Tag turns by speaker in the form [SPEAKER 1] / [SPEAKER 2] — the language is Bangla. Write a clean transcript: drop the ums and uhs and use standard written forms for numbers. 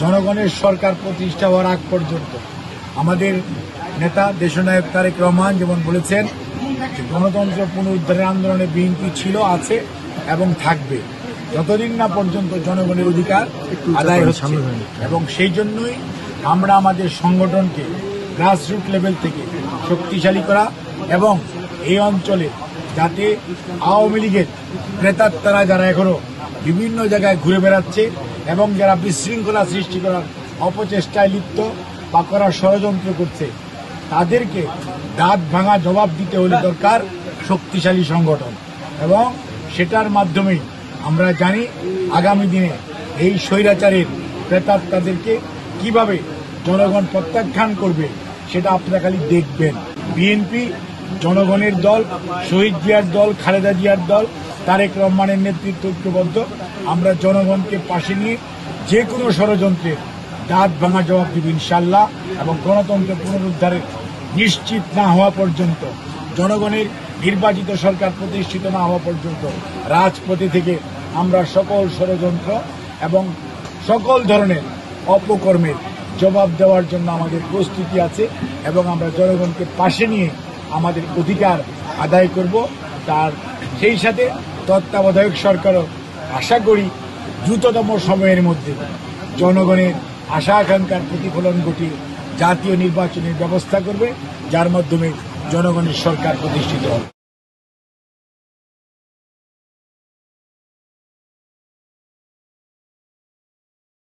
[SPEAKER 1] জনগণের সরকার প্রতিষ্ঠা হওয়ার আগ পর্যন্ত আমাদের নেতা দেশনায়ক তারেক রহমান যেমন বলেছেন যে গণতন্ত্র পুনরুদ্ধারের আন্দোলনে বিএনপি ছিল, আছে এবং থাকবে যতদিন না পর্যন্ত জনগণের অধিকার আদায় হচ্ছে। এবং সেই জন্যই আমরা আমাদের সংগঠনকে গ্রাসরুট লেভেল থেকে শক্তিশালী করা এবং এই অঞ্চলে যাতে আওয়ামী লীগের প্রেতাত্মারা যারা এখনো বিভিন্ন জায়গায় ঘুরে বেড়াচ্ছে এবং যারা বিশৃঙ্খলা সৃষ্টি করার অপচেষ্টায় লিপ্ত বা করার ষড়যন্ত্র করছে তাদেরকে দাঁত ভাঙা জবাব দিতে হলে দরকার শক্তিশালী সংগঠন। এবং সেটার মাধ্যমেই আমরা জানি আগামী দিনে এই স্বৈরাচারের প্রেতাত্মাদেরকে কিভাবে জনগণ প্রত্যাখ্যান করবে সেটা আপনারা খালি দেখবেন। বিএনপি জনগণের দল, শহীদ জিয়ার দল, খালেদা জিয়ার দল, তারেক রহমানের নেতৃত্ব ঐক্যবদ্ধ। আমরা জনগণকে পাশে নিয়ে যে কোনো ষড়যন্ত্রের দাঁত ভাঙা জবাব দিব ইনশাল্লাহ। এবং গণতন্ত্র পুনরুদ্ধারের নিশ্চিত না হওয়া পর্যন্ত, জনগণের নির্বাচিত সরকার প্রতিষ্ঠিত না হওয়া পর্যন্ত রাজপথে থেকে আমরা সকল ষড়যন্ত্র এবং সকল ধরনের অপকর্মের জবাব দেওয়ার জন্য আমাদের প্রস্তুতি আছে এবং আমরা জনগণকে পাশে নিয়ে আমাদের অধিকার আদায় করব। তার সেই সাথে তত্ত্বাবধায়ক সরকারও আশা করি দ্রুততম সময়ের মধ্যে জনগণের আশা আকাঙ্ক্ষার প্রতিফলন ঘটিয়ে জাতীয় নির্বাচনের ব্যবস্থা করবে, যার মাধ্যমে জনগণের সরকার প্রতিষ্ঠিত হবে।